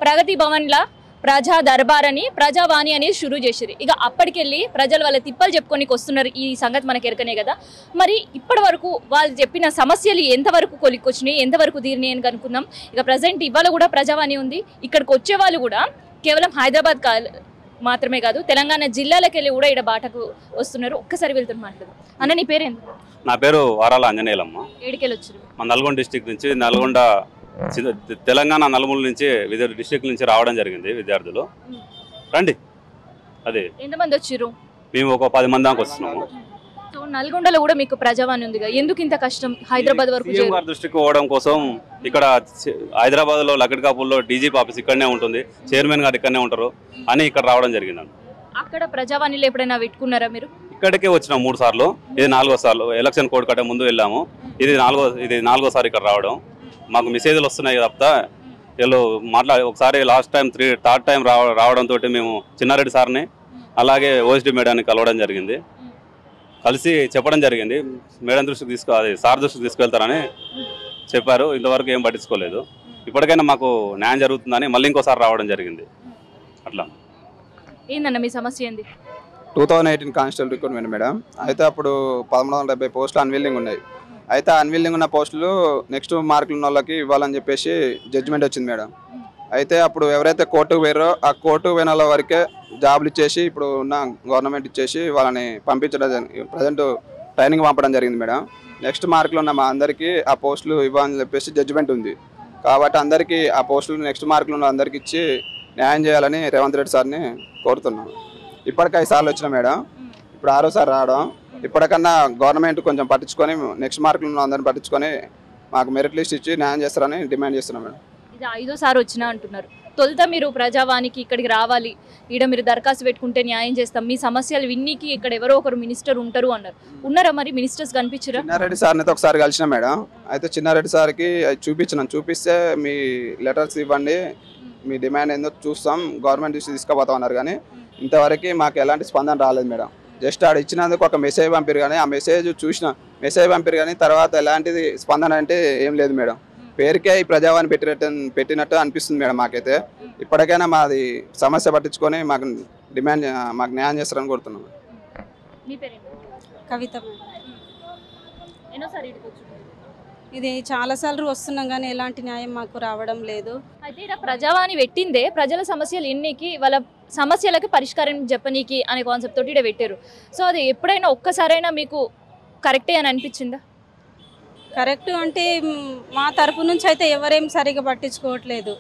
ప్రగతి భవన్లా ప్రజా దర్బార్ అని ప్రజావాణి అనేది షురూ చేసిరు. ఇక అప్పటికెళ్ళి ప్రజలు వాళ్ళ తిప్పలు చెప్పుకోనికి వస్తున్నారు. ఈ సంగతి మనకు ఎరకనే కదా. మరి ఇప్పటి వరకు వాళ్ళు చెప్పిన సమస్యలు ఎంతవరకు కొలిక్కొచ్చినాయి, ఎంతవరకు తీరినాయి అని కనుక్కుందాం. ఇక ప్రజెంట్ ఇవాళ కూడా ప్రజావాణి ఉంది. ఇక్కడికి వచ్చే వాళ్ళు కూడా కేవలం హైదరాబాద్ మాత్రమే కాదు, తెలంగాణ జిల్లాలకు వెళ్ళి కూడా ఇక్కడ బాటకు వస్తున్నారు. ఒక్కసారి వెళ్తున్న మాట్లాడు. అన్న నీ పేరేంటి? నా పేరు వారాల ఆంజనేయులమ్మ. ఏడికెళ్ళి వచ్చారు? మా నల్గొండ డిస్టిక్ నుంచి, నల్గొండ తెలంగాణ నలుమూల నుంచి, వివిధ డిస్టిక్ నుంచి రావడం జరిగింది విద్యార్థులు. రండి. అదే ఎంతమంది వచ్చారు? మేము ఒక 10 మంది దాకా వస్తున్నాము. సో నల్గొండలో కూడా మీకు ప్రజావాణి ఉంది. ఎందుకు ఇంత కష్టం హైదరాబాద్ వరకు? సీఎం గారి దృష్టికి పోవడం కోసం ఇక్కడ హైదరాబాద్లో లగడ్కాపూర్లో డీజీపీ ఆఫీస్ ఇక్కడనే ఉంటుంది, చైర్మన్ గారు ఇక్కడనే ఉంటారు అని ఇక్కడ రావడం జరిగింది. అక్కడ ప్రజావాణిలో ఎప్పుడైనా పెట్టుకున్నారా మీరు? ఇక్కడికే వచ్చినాం 3 సార్లు. ఇది 4వ సార్లు. ఎలక్షన్ కోడ్ కట్టే ముందు వెళ్ళాము. ఇది 4వసారి ఇక్కడ రావడం. మాకు మెసేజ్లు వస్తున్నాయి తప్ప వీళ్ళు ఒకసారి లాస్ట్ టైం థర్డ్ టైం రావడంతో మేము చిన్నారెడ్డి సార్ని అలాగే ఓఎస్డీ మేడాన్ని కలవడం జరిగింది. కలిసి చెప్పడం జరిగింది. మేడం దృష్టికి సార్ దృష్టికి తీసుకెళ్తారని చెప్పారు. ఇంతవరకు ఏం పట్టించుకోలేదు. ఇప్పటికైనా మాకు న్యాయం జరుగుతుందని మళ్ళీ ఇంకోసారి రావడం జరిగింది. అట్లా ఏందన్న మీ సమస్య ఏంది? 2018 కానిస్టేబుల్ రిక్రూట్మెంట్ మేడం. అయితే అప్పుడు 1370 పోస్టులు అన్విల్లింగ్ ఉన్నాయి. అయితే అన్విల్లింగ్ ఉన్న పోస్టులు నెక్స్ట్ మార్కులు ఉన్న వాళ్ళకి ఇవ్వాలని చెప్పేసి జడ్జిమెంట్ వచ్చింది మేడం. అయితే అప్పుడు ఎవరైతే కోర్టుకు పోయారో ఆ కోర్టుకు పోయిన వాళ్ళ వరకే జాబులు ఇచ్చేసి ఇప్పుడు ఉన్న గవర్నమెంట్ ఇచ్చేసి వాళ్ళని పంపించడం, ప్రజెంట్ ట్రైనింగ్ పంపడం జరిగింది మేడం. నెక్స్ట్ మార్కులు ఉన్న మా అందరికీ ఆ పోస్టులు ఇవ్వాలని చెప్పేసి జడ్జిమెంట్ ఉంది. కాబట్టి అందరికీ ఆ పోస్టులు నెక్స్ట్ మార్కులు ఉన్న అందరికి ఇచ్చి న్యాయం చేయాలని రేవంత్ రెడ్డి సార్ని కోరుతున్నాను. ఇప్పటికి 5 సార్లు వచ్చిన మేడం, ఇప్పుడు 6వసారి రావడం. ఇప్పటికన్నా గవర్నమెంట్ కొంచెం పట్టించుకొని నెక్స్ట్ మార్కులు ఉన్న అందరిని పట్టించుకొని మాకు మెరిట్ లిస్ట్ ఇచ్చి న్యాయం చేస్తారని డిమాండ్ చేస్తున్నాం మేడం. ఇది 5వసారి వచ్చినా అంటున్నారు. తొలుత మీరు ప్రజావానికి ఇక్కడికి రావాలి, ఇక్కడ మీరు దరఖాస్తు పెట్టుకుంటే న్యాయం చేస్తాం, మీ సమస్యలు విన్నీకి ఇక్కడ ఎవరో ఒకరు మినిస్టర్ ఉంటారు అన్నారు. ఉన్నారా మరి? మినిస్టర్స్ కనిపించరా? చిన్నారెడ్డి సార్ని అయితే ఒకసారి కలిసిన మేడం. అయితే చిన్నారెడ్డి సార్కి చూపిస్తే మీ లెటర్స్ ఇవ్వండి, మీ డిమాండ్ ఏందో చూస్తాం, గవర్నమెంట్ దృష్టి తీసుకుపోతాం అన్నారు. కానీ ఇంతవరకు మాకు ఎలాంటి స్పందన రాలేదు మేడం. జస్ట్ ఆడ ఇచ్చినందుకు ఒక మెసేజ్ పంపారు, కానీ ఆ మెసేజ్ మెసేజ్ పంపారు కానీ తర్వాత ఎలాంటిది స్పందన అంటే ఏం లేదు మేడం. పేరుకే ఈ ప్రజావాణి పెట్టినట్టు అనిపిస్తుంది మేడం మాకైతే. ఇప్పటికైనా మాది సమస్య పట్టించుకొని మాకు న్యాయం చేస్తారని కోరుతున్నాం. కవిత. ఇది చాలాసార్లు వస్తున్నాం కానీ ఎలాంటి న్యాయం మాకు రావడం లేదు. అయితే ఇక్కడ ప్రజావాణి పెట్టిందే ప్రజల సమస్యలు ఎన్నికి, వాళ్ళ సమస్యలకు పరిష్కారం చెప్పనీకి అనే కాన్సెప్ట్ తోటి ఇక్కడ పెట్టారు. సో అది ఎప్పుడైనా ఒక్కసారైనా మీకు కరెక్టే అని అనిపించిందా? కరెక్ట్ అంటే మా తరపు నుంచి అయితే ఎవరేం సరిగా పట్టించుకోవట్లేదు.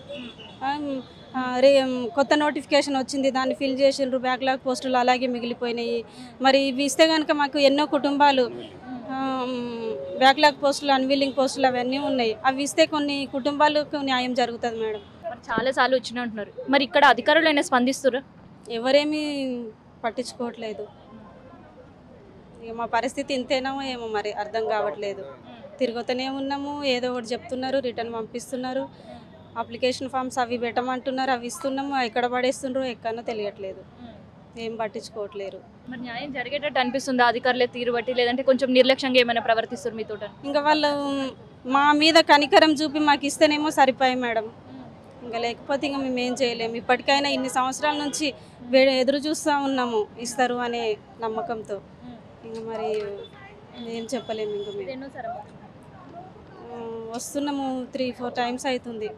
కొత్త నోటిఫికేషన్ వచ్చింది, దాన్ని ఫిల్ చేసిండ్రు, బ్యాక్లాగ్ పోస్టులు అలాగే మిగిలిపోయినాయి. మరి ఇవి ఇస్తే కనుక మాకు ఎన్నో కుటుంబాలు బ్యాక్లాగ్ పోస్టులు, అన్విల్లింగ్ పోస్టులు అవన్నీ ఉన్నాయి. అవి ఇస్తే కొన్ని కుటుంబాలకు న్యాయం జరుగుతుంది మేడం. చాలాసార్లు వచ్చిన అంటున్నారు. మరి ఇక్కడ అధికారులైనా స్పందిస్తురా? ఎవరేమీ పట్టించుకోవట్లేదు. ఇక మా పరిస్థితి ఇంతేనో ఏమో మరి అర్థం కావట్లేదు. తిరుగుతూనే ఉన్నాము, ఏదో ఒకటి చెప్తున్నారు, రిటర్న్ పంపిస్తున్నారు, అప్లికేషన్ ఫామ్స్ అవి పెట్టమంటున్నారు, అవి ఇస్తున్నాము, ఎక్కడ పడేస్తుండ్రో ఎక్కడో తెలియట్లేదు, ఏం పట్టించుకోవట్లేరు. మరి న్యాయం జరిగేటట్టు అనిపిస్తుందా అధికారులే తీరు బట్టి, లేదంటే కొంచెం నిర్లక్ష్యంగా ఏమైనా ప్రవర్తిస్తారు మీతో? ఇంకా వాళ్ళు మా మీద కనికరం చూపి మాకు ఇస్తేనేమో సరిపోయి మేడం, ఇంకా లేకపోతే ఇంకా మేము ఏం చేయలేము. ఇప్పటికైనా ఇన్ని సంవత్సరాల నుంచి ఎదురు చూస్తూ ఉన్నాము ఇస్తారు అనే నమ్మకంతో. ఇంకా మరి ఏం చెప్పలేము. ఇంకా మేము వస్తున్నాము 3-4 టైమ్స్ అవుతుంది.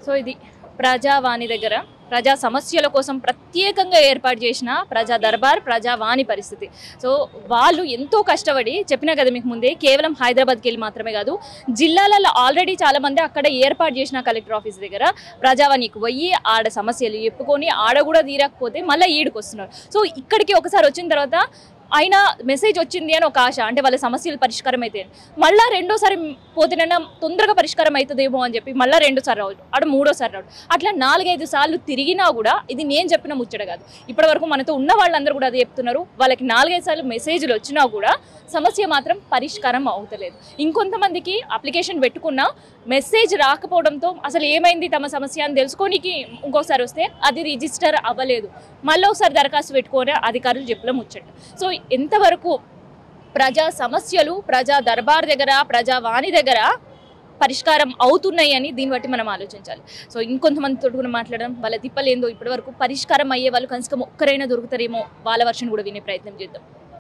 సో ఇది ప్రజావాణి దగ్గర ప్రజా సమస్యల కోసం ప్రత్యేకంగా ఏర్పాటు చేసిన ప్రజా దర్బార్ ప్రజావాణి పరిస్థితి. సో వాళ్ళు ఎంతో కష్టపడి, చెప్పినా కదా మీకు ముందే, కేవలం హైదరాబాద్కి వెళ్ళి మాత్రమే కాదు, జిల్లాలలో ఆల్రెడీ చాలామంది అక్కడ ఏర్పాటు చేసిన కలెక్టర్ ఆఫీస్ దగ్గర ప్రజావాణికి పోయి ఆడ సమస్యలు చెప్పుకొని ఆడ కూడా తీరకపోతే మళ్ళీ ఈడికి వస్తున్నారు. సో ఇక్కడికి ఒకసారి వచ్చిన తర్వాత అయినా మెసేజ్ వచ్చింది అని ఒక ఆశ, అంటే వాళ్ళ సమస్యలు పరిష్కారం అయితే మళ్ళీ రెండోసారి పోతేనైనా తొందరగా పరిష్కారం అవుతుందేమో అని చెప్పి మళ్ళీ 2సారి రావడం, అక్కడ 3సారి రావడం, అట్లా 4-5 సార్లు తిరిగినా కూడా ఇది నేను చెప్పిన ముచ్చట కాదు. ఇప్పటివరకు మనతో ఉన్న వాళ్ళందరూ కూడా అది చెప్తున్నారు. వాళ్ళకి 4-5 సార్లు మెసేజ్లు వచ్చినా కూడా సమస్య మాత్రం పరిష్కారం అవుతలేదు. ఇంకొంతమందికి అప్లికేషన్ పెట్టుకున్నా మెసేజ్ రాకపోవడంతో అసలు ఏమైంది తమ సమస్య అని తెలుసుకోనికి ఇంకోసారి వస్తే అది రిజిస్టర్ అవ్వలేదు, మళ్ళీ ఒకసారి దరఖాస్తు పెట్టుకొని అధికారులు చెప్పడం ముచ్చట. సో ఎంతవరకు ప్రజా సమస్యలు ప్రజా దర్బార్ దగ్గర ప్రజావాణి దగ్గర పరిష్కారం అవుతున్నాయి అని దీన్ని బట్టి మనం ఆలోచించాలి. సో ఇంకొంతమందితో కూడా మాట్లాడడం, వాళ్ళ తిప్పలేందో ఇప్పటివరకు పరిష్కారం అయ్యే వాళ్ళు కనీసం ఒక్కరైనా దొరుకుతారేమో వాళ్ళ వర్షన్ కూడా వినే ప్రయత్నం చేద్దాం.